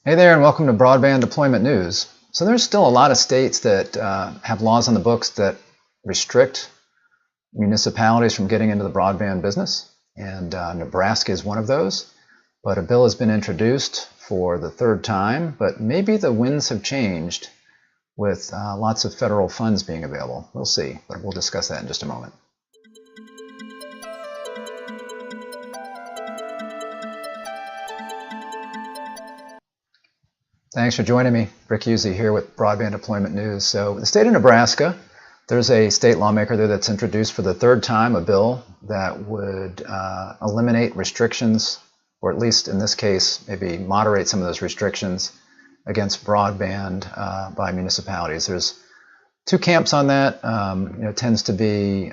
Hey there, and welcome to Broadband Deployment News. So there's still a lot of states that have laws on the books that restrict municipalities from getting into the broadband business, and Nebraska is one of those. But a bill has been introduced for the third time, but maybe the winds have changed with lots of federal funds being available. We'll see, but we'll discuss that in just a moment. Thanks for joining me. Rick Husey here with Broadband Deployment News. So the state of Nebraska, there's a state lawmaker there that's introduced for the third time a bill that would eliminate restrictions, or at least in this case, maybe moderate some of those restrictions against broadband by municipalities. There's two camps on that. It tends to be,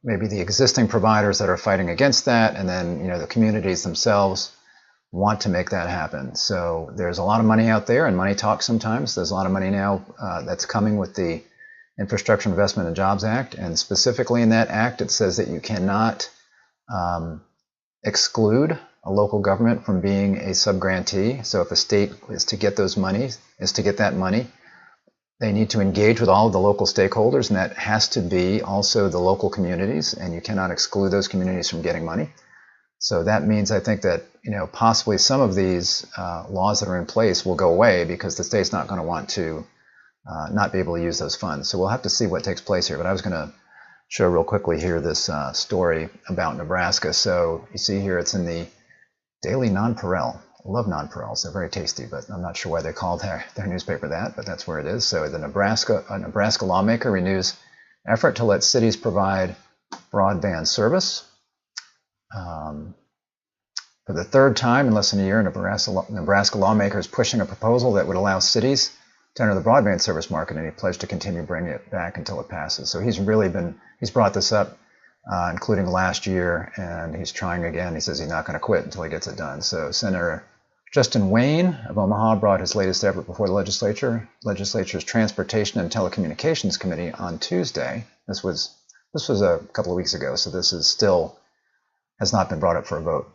maybe the existing providers that are fighting against that, and then, the communities themselves want to make that happen. So there's a lot of money out there, and money talks sometimes. There's a lot of money now that's coming with the Infrastructure Investment and Jobs Act, and specifically in that act it says that you cannot exclude a local government from being a subgrantee. So if a state is to get those monies, that money, they need to engage with all of the local stakeholders, and that has to be also the local communities, and you cannot exclude those communities from getting money. So that means, I think, that possibly some of these laws that are in place will go away because the state's not going to want to not be able to use those funds. So we'll have to see what takes place here. But I was going to show real quickly here this story about Nebraska. So you see here it's in the Daily Nonpareil. I love nonpareils. They're very tasty, but I'm not sure why they call their newspaper that, but that's where it is. So a Nebraska lawmaker renews effort to let cities provide broadband service. For the third time in less than a year, Nebraska lawmakers pushing a proposal that would allow cities to enter the broadband service market, and he pledged to continue bringing it back until it passes. So he's brought this up, including last year, and he's trying again. He says he's not going to quit until he gets it done. So Senator Justin Wayne of Omaha brought his latest effort before the legislature's Transportation and Telecommunications Committee on Tuesday. This was a couple of weeks ago, so this is still has not been brought up for a vote.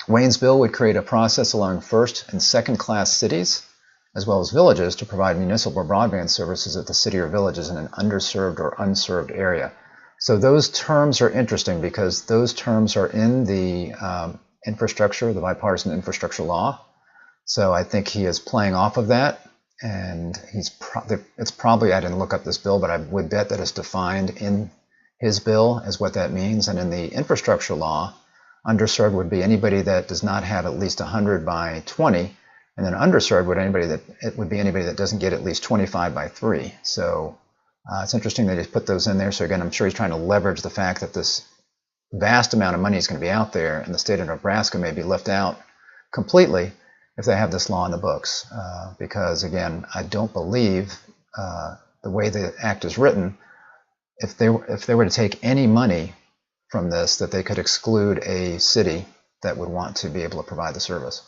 Wayne's bill would create a process allowing first and second class cities, as well as villages, to provide municipal broadband services if the city or village is in an underserved or unserved area. So those terms are interesting because those terms are in the the bipartisan infrastructure law. So I think he is playing off of that, and it's probably, I didn't look up this bill, but I would bet that it's defined in his bill as what that means. And in the infrastructure law, underserved would be anybody that does not have at least 100 by 20, and then underserved would be anybody that doesn't get at least 25 by 3. So it's interesting that he's put those in there. So again, I'm sure he's trying to leverage the fact that this vast amount of money is going to be out there, and the state of Nebraska may be left out completely if they have this law in the books. Because again, I don't believe the way the act is written, if they were to take any money from this, that they could exclude a city that would want to be able to provide the service.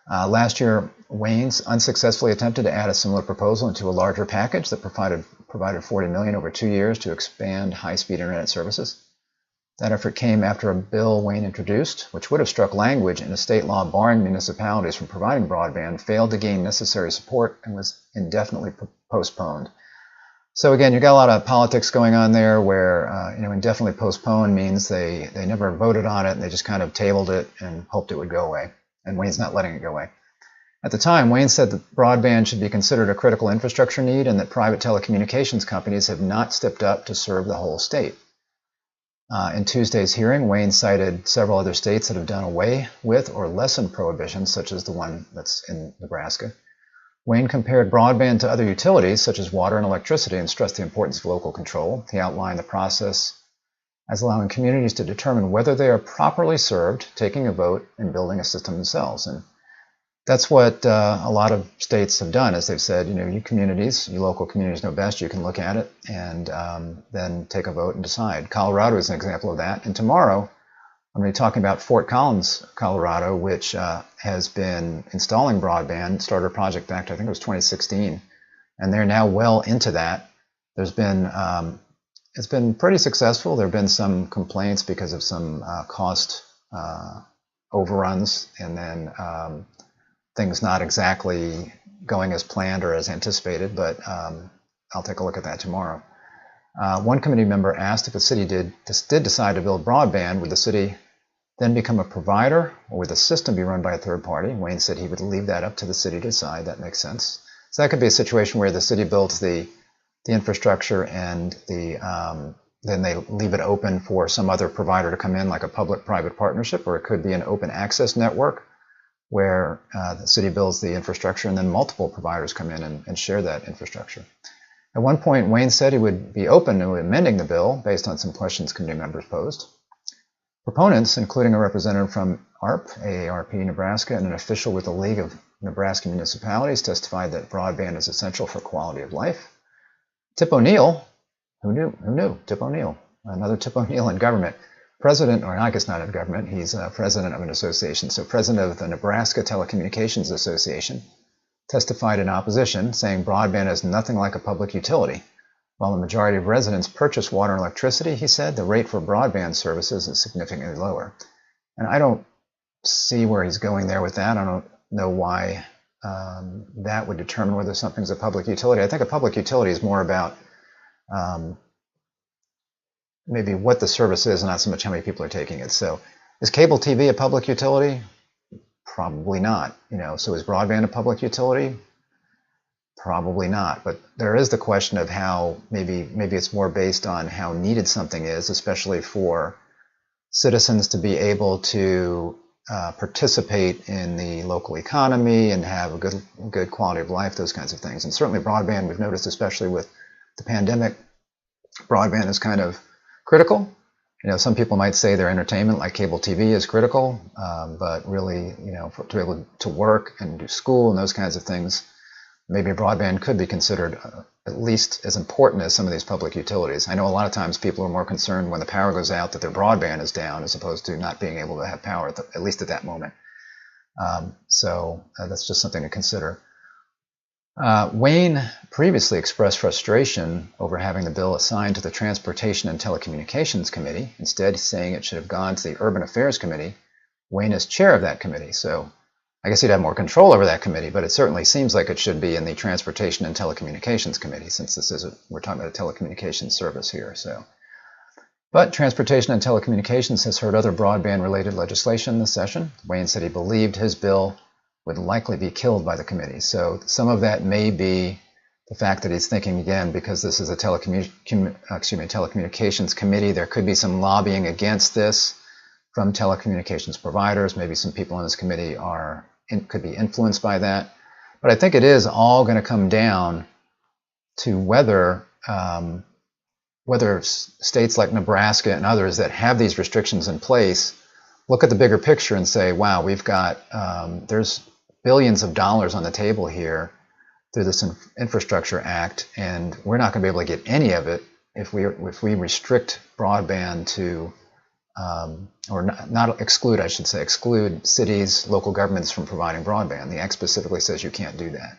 Last year, Wayne's unsuccessfully attempted to add a similar proposal into a larger package that provided $40 million over 2 years to expand high-speed internet services. That effort came after a bill Wayne introduced, which would have struck language in a state law barring municipalities from providing broadband, failed to gain necessary support, and was indefinitely postponed. So again, you've got a lot of politics going on there where, indefinitely postponed means they never voted on it, and they just kind of tabled it and hoped it would go away. And Wayne's not letting it go away. At the time, Wayne said that broadband should be considered a critical infrastructure need, and that private telecommunications companies have not stepped up to serve the whole state. In Tuesday's hearing, Wayne cited several other states that have done away with or lessened prohibitions, such as the one that's in Nebraska. Wayne compared broadband to other utilities, such as water and electricity, and stressed the importance of local control. He outlined the process as allowing communities to determine whether they are properly served, taking a vote, and building a system themselves. And that's what a lot of states have done, is they've said, you local communities know best, you can look at it and then take a vote and decide. Colorado is an example of that. And tomorrow, I'm going to be talking about Fort Collins, Colorado, which has been installing broadband, started a project back to, I think it was 2016, and they're now well into that. It's been pretty successful. There have been some complaints because of some cost overruns, and then things not exactly going as planned or as anticipated, but I'll take a look at that tomorrow. One committee member asked if the city did decide to build broadband, would the city then become a provider, or would the system be run by a third party? Wayne said he would leave that up to the city to decide. That makes sense. So that could be a situation where the city builds the infrastructure and then they leave it open for some other provider to come in, like a public-private partnership, or it could be an open access network where the city builds the infrastructure and then multiple providers come in and share that infrastructure. At one point, Wayne said he would be open to amending the bill based on some questions committee members posed. Proponents, including a representative from AARP Nebraska, and an official with the League of Nebraska Municipalities, testified that broadband is essential for quality of life. Tip O'Neill, who knew? Tip O'Neill, another Tip O'Neill in government, president, or I guess not in government, he's president of an association, so president of the Nebraska Telecommunications Association, testified in opposition, saying broadband is nothing like a public utility. While the majority of residents purchase water and electricity, he said, the rate for broadband services is significantly lower. And I don't see where he's going there with that. I don't know why that would determine whether something's a public utility. I think a public utility is more about maybe what the service is, and not so much how many people are taking it. So is cable TV a public utility? Probably not. So is broadband a public utility? Probably not. But there is the question of how maybe it's more based on how needed something is, especially for citizens to be able to participate in the local economy and have a good quality of life, those kinds of things. And certainly broadband, we've noticed, especially with the pandemic, broadband is kind of critical. Some people might say their entertainment, like cable TV, is critical, but really, to be able to work and do school and those kinds of things, maybe broadband could be considered at least as important as some of these public utilities. I know a lot of times people are more concerned when the power goes out that their broadband is down as opposed to not being able to have power, at least at that moment. So that's just something to consider. Wayne previously expressed frustration over having the bill assigned to the Transportation and Telecommunications Committee, instead saying it should have gone to the Urban Affairs Committee. Wayne is chair of that committee, so I guess he'd have more control over that committee, but it certainly seems like it should be in the Transportation and Telecommunications Committee, since we're talking about a telecommunications service here. But Transportation and Telecommunications has heard other broadband-related legislation this session. Wayne said he believed his bill would likely be killed by the committee. So some of that may be the fact that he's thinking, again, because this is a telecommunications committee, there could be some lobbying against this from telecommunications providers. Maybe some people on this committee could be influenced by that. But I think it is all going to come down to whether states like Nebraska and others that have these restrictions in place look at the bigger picture and say, wow, we've got, there's billions of dollars on the table here through this Infrastructure Act, and we're not going to be able to get any of it if we restrict broadband to, or not exclude, I should say, exclude cities, local governments from providing broadband. The Act specifically says you can't do that.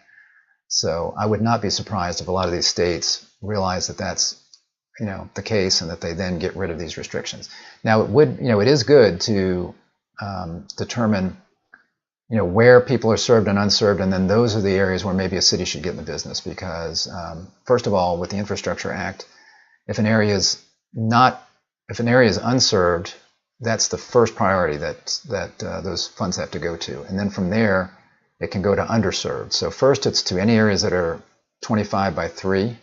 So I would not be surprised if a lot of these states realize that that's the case, and that they then get rid of these restrictions. Now, it is good to determine, where people are served and unserved, and then those are the areas where maybe a city should get in the business. Because first of all, with the Infrastructure Act, if an area is unserved, that's the first priority that those funds have to go to, and then from there it can go to underserved. So first, it's to any areas that are 25 by 3.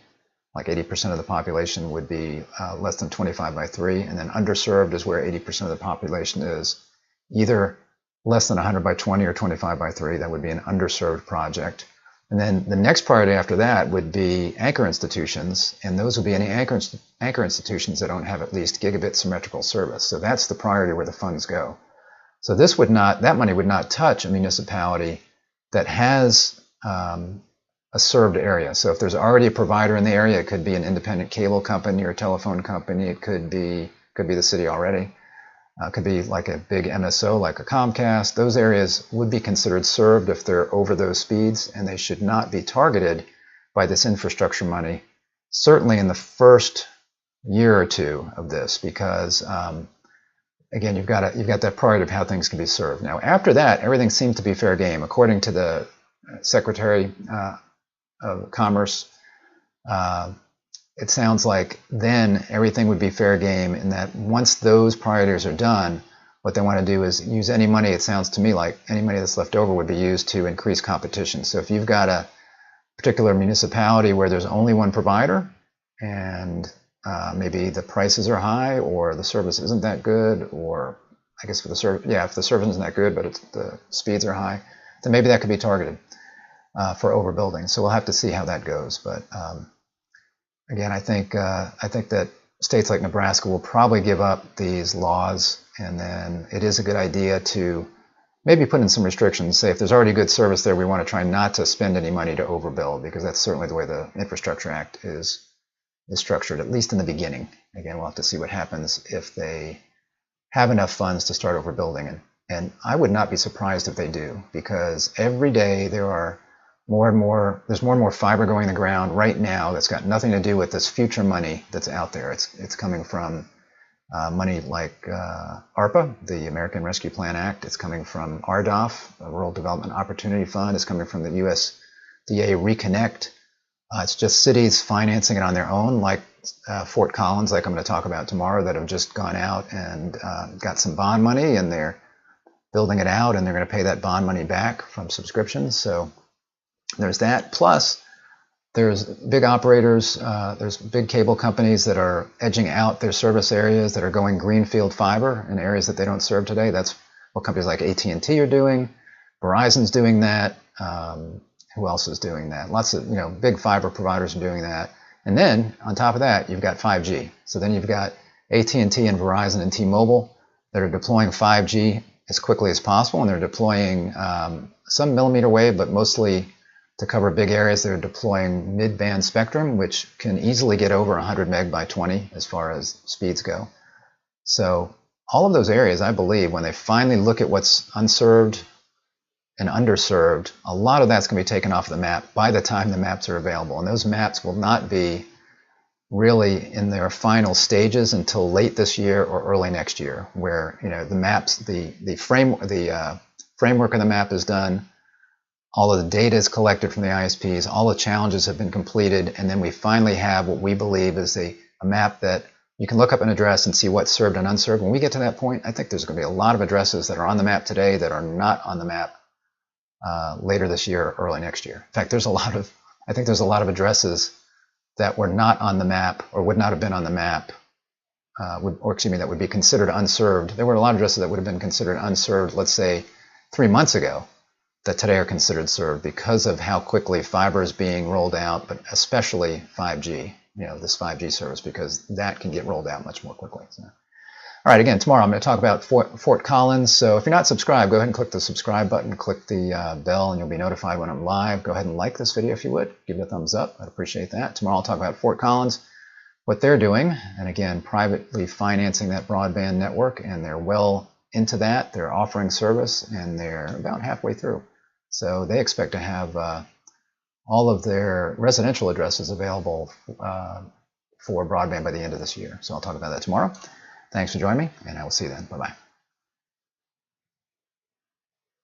Like 80% of the population would be less than 25 by 3, and then underserved is where 80% of the population is either less than 100 by 20 or 25 by 3. That would be an underserved project. And then the next priority after that would be anchor institutions, and those would be any anchor institutions that don't have at least gigabit symmetrical service. So that's the priority where the funds go. So that money would not touch a municipality that has a served area. So if there's already a provider in the area, it could be an independent cable company or telephone company. It could be the city already. It could be like a big MSO, like a Comcast. Those areas would be considered served if they're over those speeds, and they should not be targeted by this infrastructure money, certainly in the first year or two of this, because again, you've got that priority of how things can be served. Now, after that, everything seemed to be fair game, according to the Secretary of Commerce. It sounds like then everything would be fair game, and that once those priorities are done, what they want to do is use any money. It sounds to me like any money that's left over would be used to increase competition. So if you've got a particular municipality where there's only one provider, and maybe the prices are high, or the service isn't that good, or I guess for the service, if the service isn't that good, but the speeds are high, then maybe that could be targeted for overbuilding. So we'll have to see how that goes. But again, I think that states like Nebraska will probably give up these laws, and then it is a good idea to maybe put in some restrictions. Say if there's already good service there, we want to try not to spend any money to overbuild, because that's certainly the way the Infrastructure Act is structured, at least in the beginning. Again, we'll have to see what happens if they have enough funds to start overbuilding. And I would not be surprised if they do, because every day there's more and more fiber going in the ground right now that's got nothing to do with this future money that's out there. It's coming from money like ARPA, the American Rescue Plan Act. It's coming from RDOF, the Rural Development Opportunity Fund. It's coming from the USDA Reconnect. It's just cities financing it on their own, like Fort Collins, like I'm going to talk about tomorrow, that have just gone out and got some bond money, and they're building it out, and they're going to pay that bond money back from subscriptions. So there's that. Plus, there's big operators, there's big cable companies that are edging out their service areas, that are going greenfield fiber in areas that they don't serve today. That's what companies like AT&T are doing. Verizon's doing that. Who else is doing that? Lots of big fiber providers are doing that. And then on top of that, you've got 5G. So then you've got AT&T and Verizon and T-Mobile that are deploying 5G as quickly as possible, and they're deploying some millimeter wave, but mostly to cover big areas. They're deploying mid-band spectrum, which can easily get over 100 meg by 20 as far as speeds go. So all of those areas, I believe, when they finally look at what's unserved and underserved, a lot of that's going to be taken off the map by the time the maps are available. And those maps will not be really in their final stages until late this year or early next year, where the maps, the framework of the map is done, all of the data is collected from the ISPs, all the challenges have been completed, and then we finally have what we believe is a map that you can look up an address and see what's served and unserved. When we get to that point, I think there's going to be a lot of addresses that are on the map today that are not on the map later this year or early next year. In fact, I think there's a lot of addresses that were not on the map, or would not have been on the map, that would be considered unserved. There were a lot of addresses that would have been considered unserved, let's say 3 months ago, that today are considered served because of how quickly fiber is being rolled out, but especially 5G, this 5G service, because that can get rolled out much more quickly. So. All right, again, tomorrow I'm going to talk about Fort Collins. So if you're not subscribed, go ahead and click the subscribe button, click the bell, and you'll be notified when I'm live. Go ahead and like this video if you would. Give it a thumbs up. I'd appreciate that. Tomorrow I'll talk about Fort Collins, what they're doing, and again, privately financing that broadband network, and they're well into that. They're offering service, and they're about halfway through. So they expect to have all of their residential addresses available for broadband by the end of this year. So I'll talk about that tomorrow. Thanks for joining me, and I will see you then. Bye-bye.